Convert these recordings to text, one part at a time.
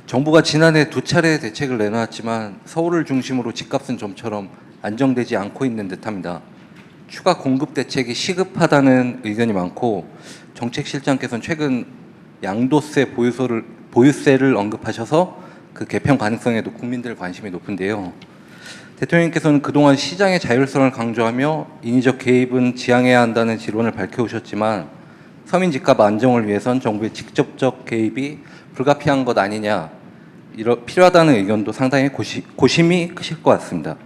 정부가 지난해 2차례 대책을 내놓았지만 서울을 중심으로 집값은 좀처럼 안정되지 않고 있는 듯합니다. 추가 공급 대책이 시급하다는 의견이 많고 정책실장께서는 최근 양도세 보유세를 언급하셔서 그 개편 가능성에도 국민들 관심이 높은데요. 대통령께서는 그동안 시장의 자율성을 강조하며 인위적 개입은 지양해야 한다는 지론을 밝혀오셨지만 서민 집값 안정을 위해선 정부의 직접적 개입이 불가피한 것 아니냐, 필요하다는 의견도 상당히 고심이 크실 것 같습니다.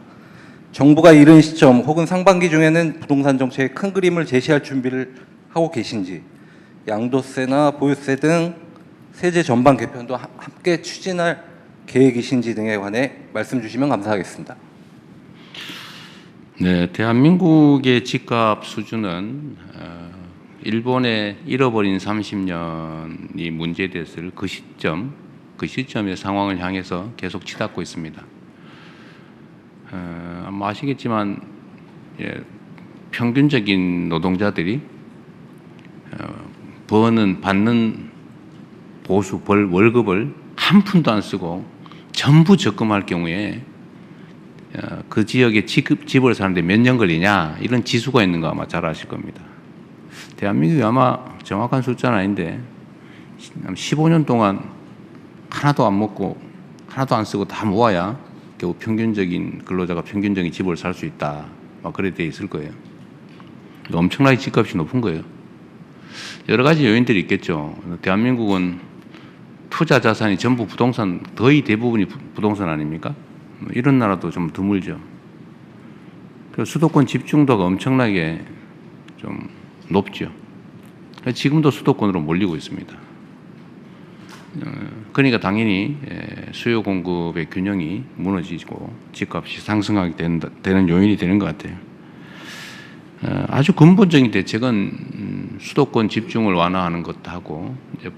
정부가 이른 시점 혹은 상반기 중에는 부동산 정책의 큰 그림을 제시할 준비를 하고 계신지, 양도세나 보유세 등 세제 전반 개편도 함께 추진할 계획이신지 등에 관해 말씀 주시면 감사하겠습니다. 네, 대한민국의 집값 수준은 일본의 잃어버린 30년이 문제됐을 그 시점의 상황을 향해서 계속 치닫고 있습니다. 아마 아시겠지만 평균적인 노동자들이 받는 월급을 한 푼도 안 쓰고 전부 적금할 경우에 그 지역에 집을 사는데 몇 년 걸리냐, 이런 지수가 있는 거 아마 잘 아실 겁니다. 대한민국이 아마 정확한 숫자는 아닌데 15년 동안 하나도 안 먹고 하나도 안 쓰고 다 모아야 겨우 평균적인 근로자가 평균적인 집을 살 수 있다, 막 그래 돼 있을 거예요. 엄청나게 집값이 높은 거예요. 여러 가지 요인들이 있겠죠. 대한민국은 투자 자산이 전부 부동산, 거의 대부분이 부동산 아닙니까? 이런 나라도 좀 드물죠. 수도권 집중도가 엄청나게 좀 높죠. 지금도 수도권으로 몰리고 있습니다. 그러니까 당연히 수요 공급의 균형이 무너지고 집값이 상승하게 되는 요인이 되는 것 같아요. 아주 근본적인 대책은 수도권 집중을 완화하는 것하고 이제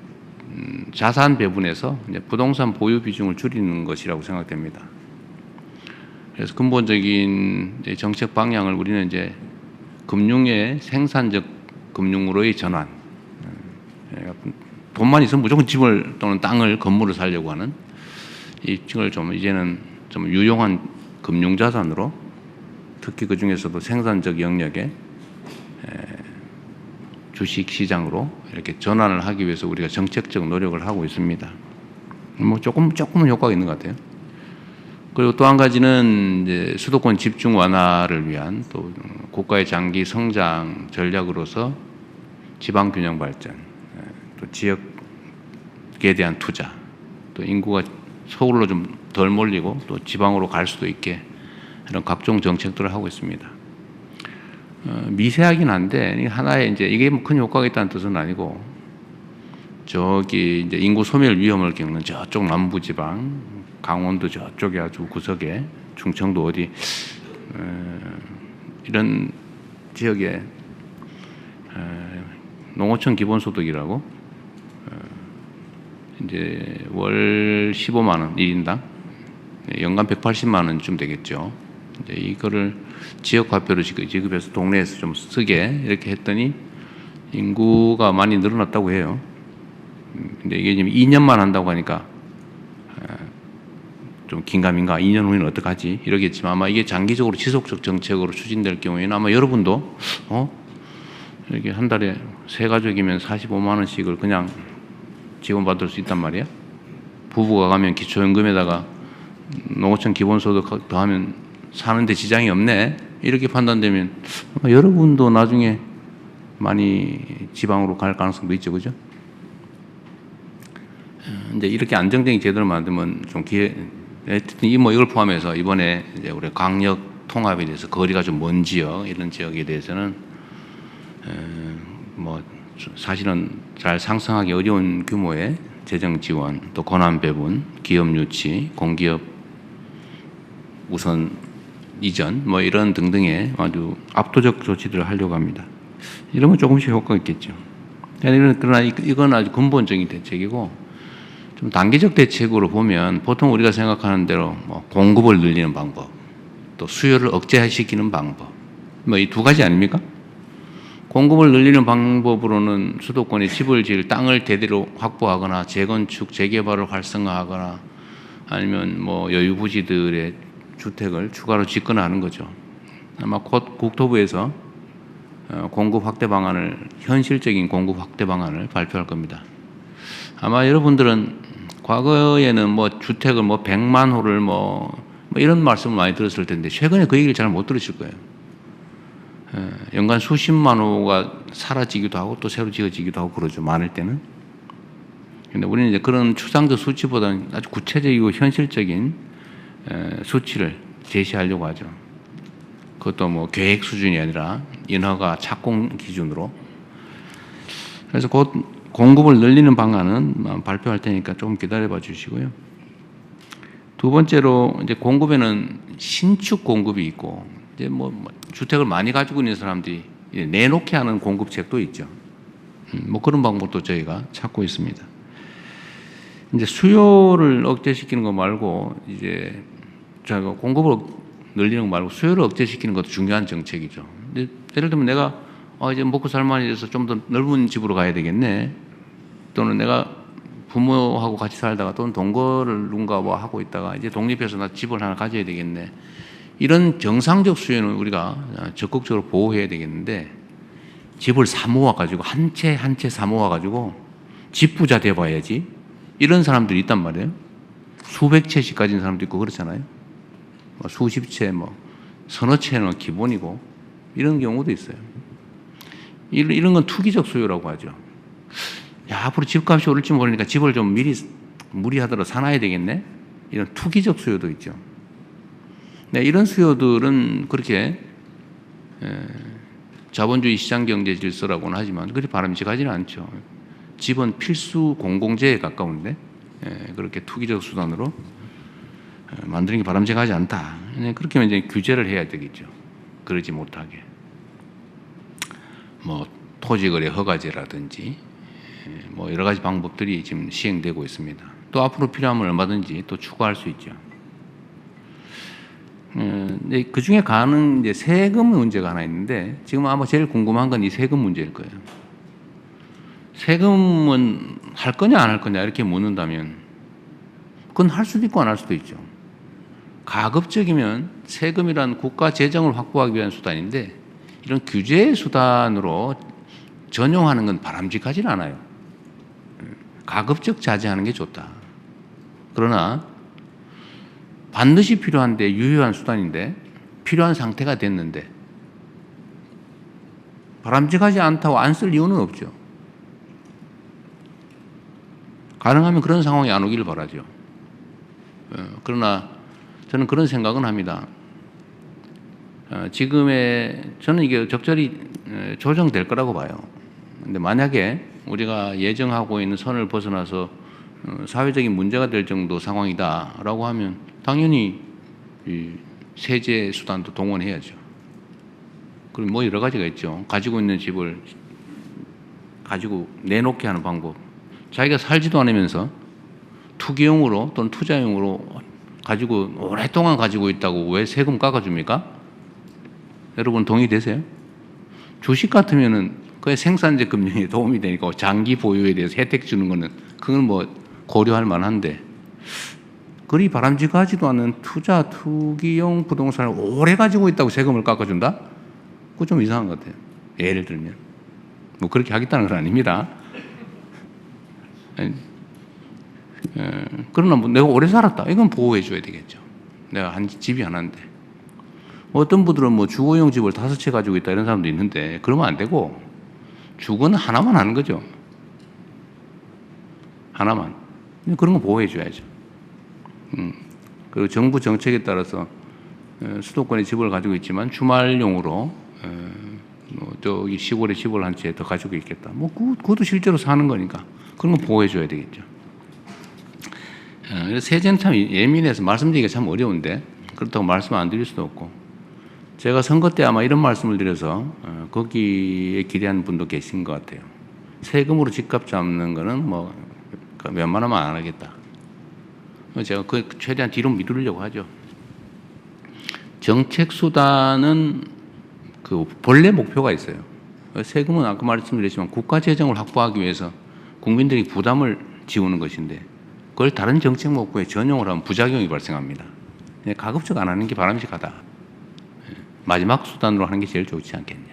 자산 배분에서 이제 부동산 보유 비중을 줄이는 것이라고 생각됩니다. 그래서 근본적인 정책 방향을 우리는 이제 금융의 생산적 금융으로의 전환, 돈만 있으면 무조건 집을 또는 땅을, 건물을 사려고 하는 이걸 좀 이제는 좀 유용한 금융 자산으로, 특히 그 중에서도 생산적 영역의 주식 시장으로 이렇게 전환을 하기 위해서 우리가 정책적 노력을 하고 있습니다. 뭐 조금은 효과가 있는 것 같아요. 그리고 또 한 가지는 이제 수도권 집중 완화를 위한 또 국가의 장기 성장 전략으로서 지방 균형 발전, 또 지역에 대한 투자, 또 인구가 서울로 좀 덜 몰리고 또 지방으로 갈 수도 있게 이런 각종 정책들을 하고 있습니다. 미세하긴 한데 하나의 이제 이게 큰 효과가 있다는 뜻은 아니고, 저기 이제 인구 소멸 위험을 겪는 저쪽 남부지방, 강원도 저쪽에 아주 구석에 충청도 어디 이런 지역에 농어촌 기본소득이라고 이제 월 15만 원 1인당 연간 180만 원쯤 되겠죠. 이제 이거를 지역화표로 지급해서 동네에서 좀 쓰게 이렇게 했더니 인구가 많이 늘어났다고 해요. 근데 이게 지금 2년만 한다고 하니까 좀 긴가민가, 2년 후에는 어떡하지 이러겠지만, 아마 이게 장기적으로 지속적 정책으로 추진될 경우에는 아마 여러분도 이렇게 한 달에 세 가족이면 45만 원씩을 그냥 지원받을 수 있단 말이야. 부부가 가면 기초연금에다가 농어촌 기본소득 더하면 사는데 지장이 없네, 이렇게 판단되면 여러분도 나중에 많이 지방으로 갈 가능성도 있죠, 그죠? 이제 이렇게 안정적인 제도를 만들면 좀 하여튼 이걸 포함해서 이번에 이제 우리 강력 통합에 대해서 거리가 좀 먼 지역, 이런 지역에 대해서는 뭐 사실은 잘 상상하기 어려운 규모의 재정 지원, 또 권한 배분, 기업 유치, 공기업 우선 이전, 뭐 이런 등등의 아주 압도적 조치들을 하려고 합니다. 이러면 조금씩 효과가 있겠죠. 그러나 이건 아주 근본적인 대책이고, 좀 단기적 대책으로 보면 보통 우리가 생각하는 대로 뭐 공급을 늘리는 방법, 또 수요를 억제시키는 방법, 뭐 이 두 가지 아닙니까? 공급을 늘리는 방법으로는 수도권에 집을 지을 땅을 대대로 확보하거나 재건축, 재개발을 활성화하거나 아니면 뭐 여유부지들의 주택을 추가로 짓거나 하는 거죠. 아마 곧 국토부에서 공급 확대 방안을, 현실적인 공급 확대 방안을 발표할 겁니다. 아마 여러분들은 과거에는 뭐 주택을 뭐 100만 호를 뭐 이런 말씀을 많이 들었을 텐데 최근에 그 얘기를 잘 못 들으실 거예요. 연간 수십만 호가 사라지기도 하고 또 새로 지어지기도 하고 그러죠. 많을 때는. 근데 우리는 이제 그런 추상적 수치보다는 아주 구체적이고 현실적인 수치를 제시하려고 하죠. 그것도 뭐 계획 수준이 아니라 인허가 착공 기준으로. 그래서 곧 공급을 늘리는 방안은 발표할 테니까 조금 기다려봐 주시고요. 두 번째로 이제 공급에는 신축 공급이 있고 이제 뭐 주택을 많이 가지고 있는 사람들이 내놓게 하는 공급책도 있죠. 뭐 그런 방법도 저희가 찾고 있습니다. 이제 수요를 억제시키는 거 말고 이제 저희가 공급을 늘리는 거 말고 수요를 억제시키는 것도 중요한 정책이죠. 근데 예를 들면 내가 이제 먹고 살만해져서 좀 더 넓은 집으로 가야 되겠네. 또는 내가 부모하고 같이 살다가 또는 동거를 누군가 뭐 하고 있다가 이제 독립해서 나 집을 하나 가져야 되겠네. 이런 정상적 수요는 우리가 적극적으로 보호해야 되겠는데 집을 사 모아 가지고 한 채 한 채 사 모아 가지고 집 부자 돼 봐야지. 이런 사람들이 있단 말이에요. 수백 채씩 가진 사람도 있고 그렇잖아요. 수십 채, 뭐 서너 채는 기본이고 이런 경우도 있어요. 이런 건 투기적 수요라고 하죠. 야, 앞으로 집값이 오를지 모르니까 집을 좀 미리 무리하더라도 사놔야 되겠네. 이런 투기적 수요도 있죠. 네, 이런 수요들은 그렇게 자본주의 시장 경제 질서라고는 하지만 그리 바람직하지는 않죠. 집은 필수 공공재에 가까운데 그렇게 투기적 수단으로 만드는 게 바람직하지 않다. 그렇게 하면 이제 규제를 해야 되겠죠. 그러지 못하게. 뭐 토지거래 허가제라든지 뭐 여러 가지 방법들이 지금 시행되고 있습니다. 또 앞으로 필요하면 얼마든지 또 추가할 수 있죠. 그 중에 가는 이제 세금 문제가 하나 있는데 지금 아마 제일 궁금한 건 이 세금 문제일 거예요. 세금은 할 거냐 안 할 거냐 이렇게 묻는다면 그건 할 수도 있고 안 할 수도 있죠. 가급적이면 세금이란 국가 재정을 확보하기 위한 수단인데 이런 규제 수단으로 전용하는 건 바람직하진 않아요. 가급적 자제하는 게 좋다. 그러나 반드시 필요한데 유효한 수단인데 필요한 상태가 됐는데 바람직하지 않다고 안 쓸 이유는 없죠. 가능하면 그런 상황이 안 오기를 바라죠. 그러나 저는 그런 생각은 합니다. 저는 이게 적절히 조정될 거라고 봐요. 근데 만약에 우리가 예정하고 있는 선을 벗어나서 사회적인 문제가 될 정도 상황이다라고 하면 당연히 이 세제 수단도 동원해야죠. 그리고 뭐 여러 가지가 있죠. 가지고 있는 집을 가지고 내놓게 하는 방법. 자기가 살지도 않으면서 투기용으로 또는 투자용으로 가지고 오랫동안 가지고 있다고 왜 세금 깎아줍니까? 여러분 동의되세요? 주식 같으면은 그 생산재 금융에 도움이 되니까 장기 보유에 대해서 혜택 주는 거는 그건 뭐 고려할 만한데 그리 바람직하지도 않은 투기용 부동산을 오래 가지고 있다고 세금을 깎아준다? 그거 좀 이상한 것 같아요. 예를 들면 뭐 그렇게 하겠다는 건 아닙니다. 그러나 뭐 내가 오래 살았다. 이건 보호해 줘야 되겠죠. 내가 한 집이 하나인데. 어떤 분들은 뭐 주거용 집을 5채 가지고 있다 이런 사람도 있는데 그러면 안 되고 주거는 하나만 하는 거죠. 하나만. 그런 거 보호해 줘야죠. 그리고 정부 정책에 따라서 수도권에 집을 가지고 있지만 주말용으로 뭐 저기 시골에 집을 한 채 더 가지고 있겠다. 뭐 그것도 실제로 사는 거니까 그런 거 보호해 줘야 되겠죠. 그래서 세제는 참 예민해서 말씀드리기가 참 어려운데 그렇다고 말씀 안 드릴 수도 없고 제가 선거 때 아마 이런 말씀을 드려서 거기에 기대하는 분도 계신 것 같아요. 세금으로 집값 잡는 거는 뭐 웬만하면 안 하겠다. 제가 그 최대한 뒤로 미루려고 하죠. 정책 수단은 그 본래 목표가 있어요. 세금은 아까 말씀드렸지만 국가 재정을 확보하기 위해서 국민들이 부담을 지우는 것인데 그걸 다른 정책 목표에 전용을 하면 부작용이 발생합니다. 가급적 안 하는 게 바람직하다. 마지막 수단으로 하는 게 제일 좋지 않겠냐.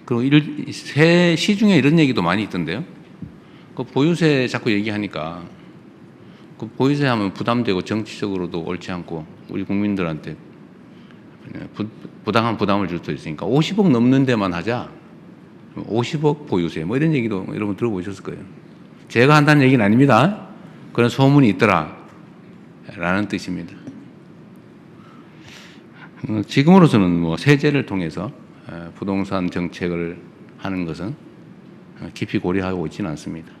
그리고 시중에 이런 얘기도 많이 있던데요. 그 보유세 자꾸 얘기하니까 그 보유세 하면 부담되고 정치적으로도 옳지 않고 우리 국민들한테 부당한 부담을 줄 수 있으니까 50억 넘는 데만 하자. 50억 보유세 뭐 이런 얘기도 여러분 들어보셨을 거예요. 제가 한다는 얘기는 아닙니다. 그런 소문이 있더라 라는 뜻입니다. 지금으로서는 뭐 세제를 통해서 부동산 정책을 하는 것은 깊이 고려하고 있지는 않습니다.